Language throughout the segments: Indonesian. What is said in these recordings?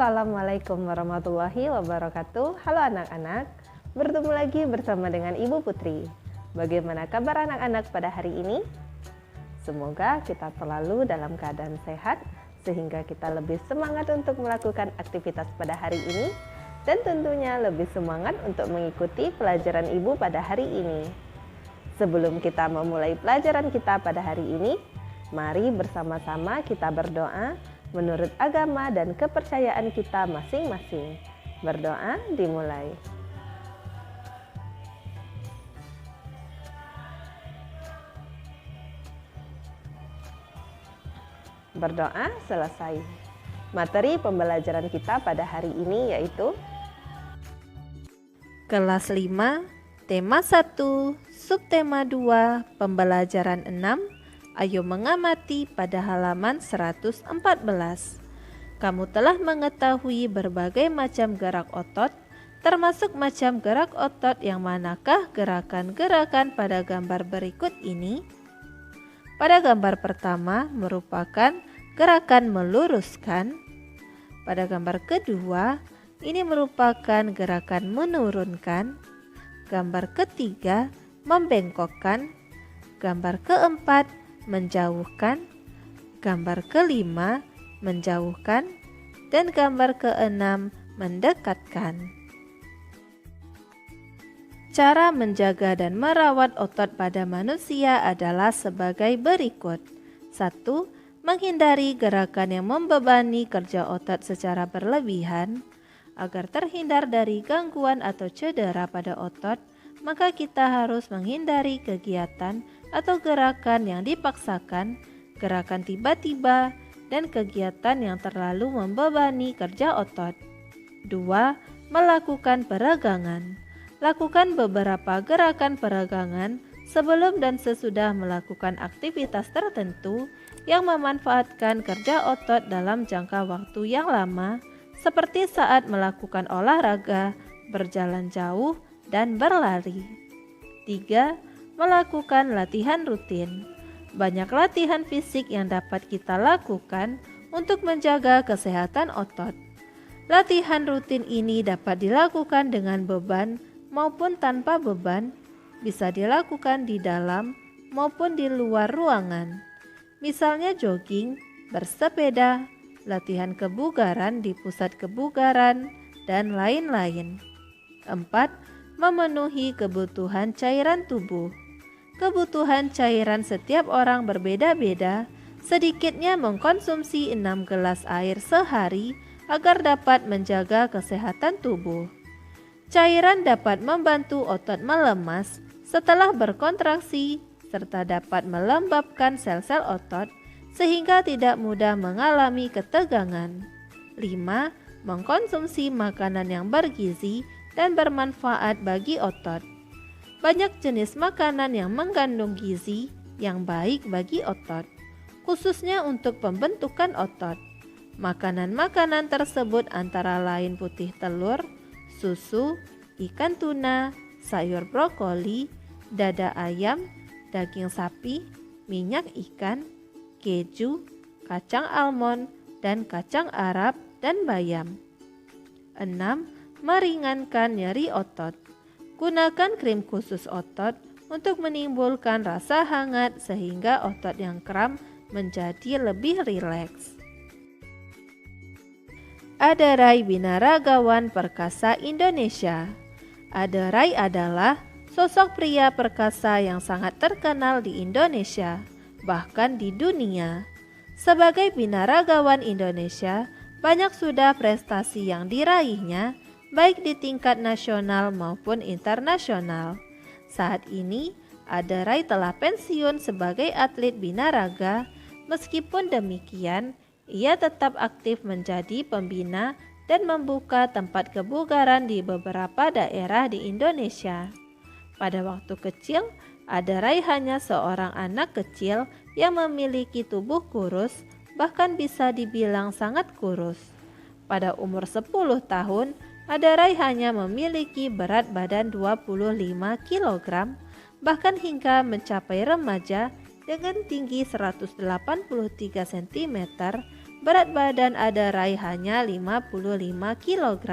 Assalamualaikum warahmatullahi wabarakatuh. Halo anak-anak, bertemu lagi bersama dengan Ibu Putri. Bagaimana kabar anak-anak pada hari ini? Semoga kita selalu dalam keadaan sehat sehingga kita lebih semangat untuk melakukan aktivitas pada hari ini dan tentunya lebih semangat untuk mengikuti pelajaran Ibu pada hari ini. Sebelum kita memulai pelajaran kita pada hari ini, mari bersama-sama kita berdoa menurut agama dan kepercayaan kita masing-masing. Berdoa dimulai. Berdoa selesai. Materi pembelajaran kita pada hari ini yaitu Kelas 5, tema 1, subtema 2, pembelajaran 6. Ayo mengamati pada halaman 114. Kamu telah mengetahui berbagai macam gerak otot, termasuk macam gerak otot yang manakah gerakan-gerakan pada gambar berikut ini? Pada gambar pertama merupakan gerakan meluruskan. Pada gambar kedua, ini merupakan gerakan menurunkan. Gambar ketiga, membengkokkan. Gambar keempat, menjauhkan. Gambar kelima, menjauhkan. Dan gambar keenam, mendekatkan. Cara menjaga dan merawat otot pada manusia adalah sebagai berikut. 1. Menghindari gerakan yang membebani kerja otot secara berlebihan. Agar terhindar dari gangguan atau cedera pada otot, maka kita harus menghindari kegiatan atau gerakan yang dipaksakan, gerakan tiba-tiba, dan kegiatan yang terlalu membebani kerja otot. 2. Melakukan peregangan. Lakukan beberapa gerakan peregangan sebelum dan sesudah melakukan aktivitas tertentu yang memanfaatkan kerja otot dalam jangka waktu yang lama, seperti saat melakukan olahraga, berjalan jauh, dan berlari. 3. Melakukan latihan rutin. Banyak latihan fisik yang dapat kita lakukan untuk menjaga kesehatan otot. Latihan rutin ini dapat dilakukan dengan beban maupun tanpa beban, bisa dilakukan di dalam maupun di luar ruangan. Misalnya jogging, bersepeda, latihan kebugaran di pusat kebugaran, dan lain-lain. 4. Memenuhi kebutuhan cairan tubuh. Kebutuhan cairan setiap orang berbeda-beda, sedikitnya mengkonsumsi 6 gelas air sehari agar dapat menjaga kesehatan tubuh. Cairan dapat membantu otot melemas setelah berkontraksi, serta dapat melembabkan sel-sel otot sehingga tidak mudah mengalami ketegangan. 5. Mengkonsumsi makanan yang bergizi dan bermanfaat bagi otot. Banyak jenis makanan yang mengandung gizi yang baik bagi otot, khususnya untuk pembentukan otot. Makanan-makanan tersebut antara lain putih telur, susu, ikan tuna, sayur brokoli, dada ayam, daging sapi, minyak ikan, keju, kacang almond, dan kacang Arab dan bayam. 6. Meringankan nyeri otot. Gunakan krim khusus otot untuk menimbulkan rasa hangat sehingga otot yang kram menjadi lebih rileks. Adarai Binaragawan Perkasa Indonesia. Adarai adalah sosok pria perkasa yang sangat terkenal di Indonesia, bahkan di dunia. Sebagai binaragawan Indonesia, banyak sudah prestasi yang diraihnya, baik di tingkat nasional maupun internasional. Saat ini, Adarai telah pensiun sebagai atlet binaraga. Meskipun demikian, ia tetap aktif menjadi pembina dan membuka tempat kebugaran di beberapa daerah di Indonesia. Pada waktu kecil, Adarai hanya seorang anak kecil yang memiliki tubuh kurus, bahkan bisa dibilang sangat kurus. Pada umur 10 tahun, Adarai hanya memiliki berat badan 25 kg, bahkan hingga mencapai remaja dengan tinggi 183 cm, berat badan Adarai hanya 55 kg.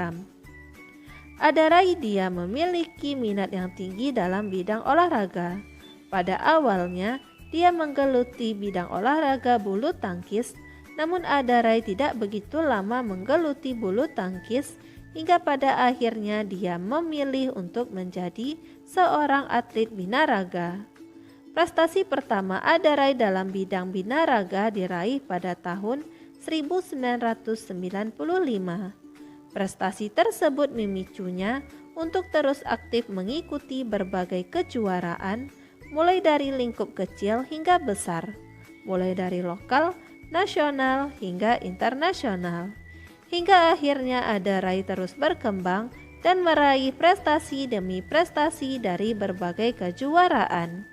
Adarai dia memiliki minat yang tinggi dalam bidang olahraga. Pada awalnya, dia menggeluti bidang olahraga bulu tangkis, namun Adarai tidak begitu lama menggeluti bulu tangkis hingga pada akhirnya dia memilih untuk menjadi seorang atlet binaraga. Prestasi pertama Adarai dalam bidang binaraga diraih pada tahun 1995. Prestasi tersebut memicunya untuk terus aktif mengikuti berbagai kejuaraan, mulai dari lingkup kecil hingga besar, mulai dari lokal, nasional, hingga internasional. Hingga akhirnya Adarai terus berkembang dan meraih prestasi demi prestasi dari berbagai kejuaraan.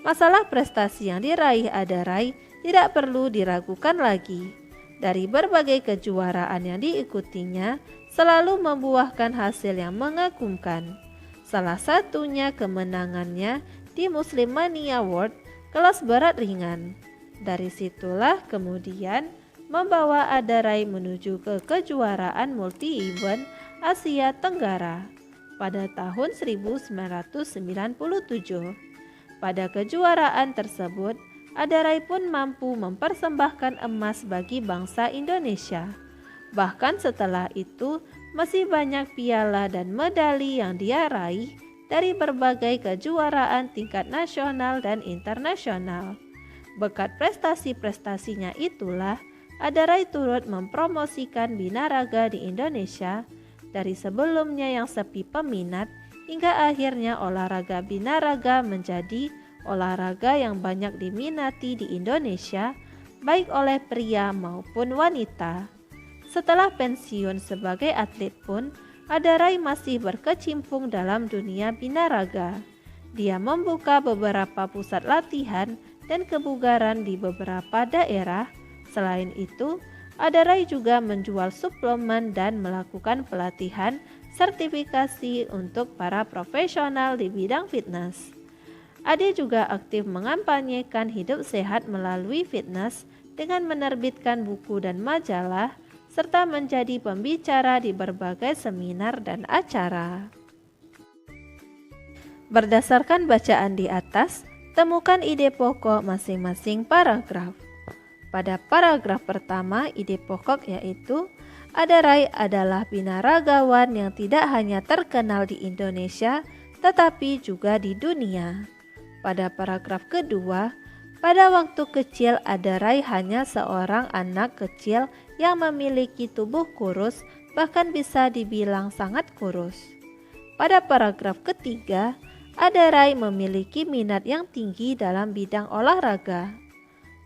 Masalah prestasi yang diraih Adarai tidak perlu diragukan lagi. Dari berbagai kejuaraan yang diikutinya selalu membuahkan hasil yang mengagumkan. Salah satunya kemenangannya di Muslim Mania World kelas berat ringan. Dari situlah kemudian membawa Adarai menuju ke kejuaraan multi-event Asia Tenggara pada tahun 1997. Pada kejuaraan tersebut, Adarai pun mampu mempersembahkan emas bagi bangsa Indonesia. Bahkan setelah itu, masih banyak piala dan medali yang dia raih dari berbagai kejuaraan tingkat nasional dan internasional. Berkat prestasi-prestasinya itulah, Adarai turut mempromosikan binaraga di Indonesia dari sebelumnya yang sepi peminat hingga akhirnya olahraga binaraga menjadi olahraga yang banyak diminati di Indonesia, baik oleh pria maupun wanita. Setelah pensiun sebagai atlet pun, Adarai masih berkecimpung dalam dunia binaraga. Dia membuka beberapa pusat latihan dan kebugaran di beberapa daerah. Selain itu, Adarai juga menjual suplemen dan melakukan pelatihan sertifikasi untuk para profesional di bidang fitness. Ade juga aktif mengampanyekan hidup sehat melalui fitness dengan menerbitkan buku dan majalah, serta menjadi pembicara di berbagai seminar dan acara. Berdasarkan bacaan di atas, temukan ide pokok masing-masing paragraf. Pada paragraf pertama, ide pokok yaitu Adarai adalah binaragawan yang tidak hanya terkenal di Indonesia, tetapi juga di dunia. Pada paragraf kedua, pada waktu kecil Adarai hanya seorang anak kecil yang memiliki tubuh kurus, bahkan bisa dibilang sangat kurus. Pada paragraf ketiga, Adarai memiliki minat yang tinggi dalam bidang olahraga.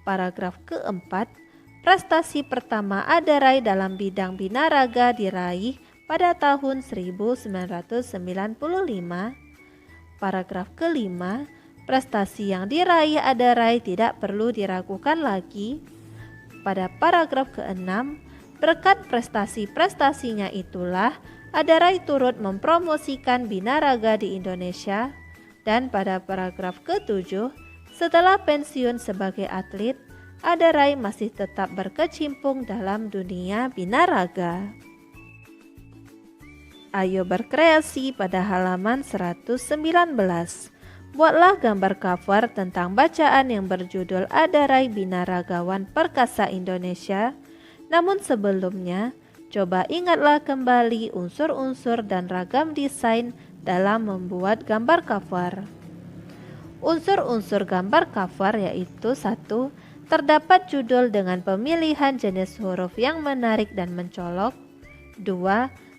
Paragraf keempat, prestasi pertama Adarai dalam bidang binaraga diraih pada tahun 1995. Paragraf kelima, prestasi yang diraih Adarai tidak perlu diragukan lagi. Pada paragraf ke-6, berkat prestasi-prestasinya itulah Adarai turut mempromosikan binaraga di Indonesia. Dan pada paragraf ke-7, setelah pensiun sebagai atlet, Adarai masih tetap berkecimpung dalam dunia binaraga. Ayo berkreasi pada halaman 119. Buatlah gambar cover tentang bacaan yang berjudul Adarai Binaragawan Perkasa Indonesia. Namun sebelumnya, coba ingatlah kembali unsur-unsur dan ragam desain dalam membuat gambar cover. Unsur-unsur gambar cover yaitu 1. Terdapat judul dengan pemilihan jenis huruf yang menarik dan mencolok. 2.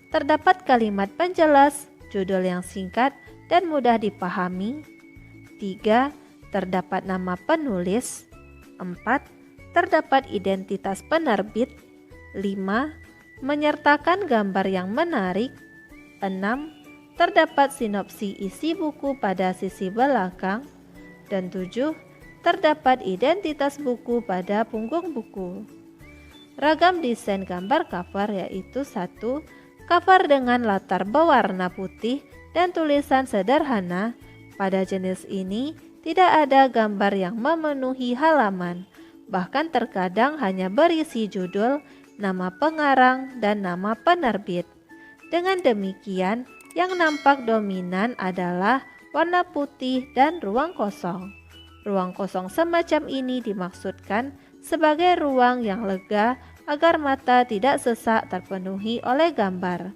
Terdapat kalimat penjelas, judul yang singkat dan mudah dipahami. 3. Terdapat nama penulis. 4. Terdapat identitas penerbit. 5. Menyertakan gambar yang menarik. 6. Terdapat sinopsi isi buku pada sisi belakang. Dan 7. Terdapat identitas buku pada punggung buku. Ragam desain gambar cover yaitu 1. Cover dengan latar berwarna putih dan tulisan sederhana. Pada jenis ini tidak ada gambar yang memenuhi halaman. bahkan terkadang hanya berisi judul, nama pengarang, dan nama penerbit. Dengan demikian, yang nampak dominan adalah warna putih dan ruang kosong. Ruang kosong semacam ini dimaksudkan sebagai ruang yang lega agar mata tidak sesak terpenuhi oleh gambar.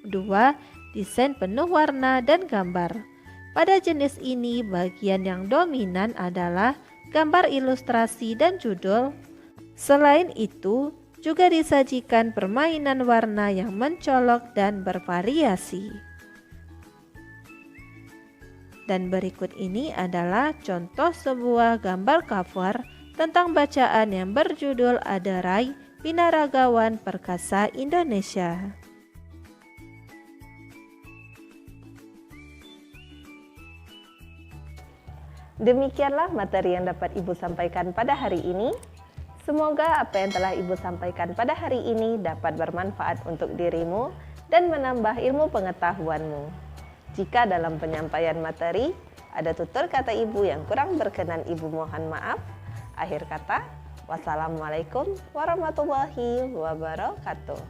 2. Desain penuh warna dan gambar. Pada jenis ini, bagian yang dominan adalah gambar ilustrasi dan judul. Selain itu, juga disajikan permainan warna yang mencolok dan bervariasi. Dan berikut ini adalah contoh sebuah gambar cover tentang bacaan yang berjudul Aderai Binaragawan Perkasa Indonesia. Demikianlah materi yang dapat Ibu sampaikan pada hari ini. Semoga apa yang telah Ibu sampaikan pada hari ini dapat bermanfaat untuk dirimu dan menambah ilmu pengetahuanmu. Jika dalam penyampaian materi ada tutur kata Ibu yang kurang berkenan, Ibu mohon maaf. Akhir kata, wassalamualaikum warahmatullahi wabarakatuh.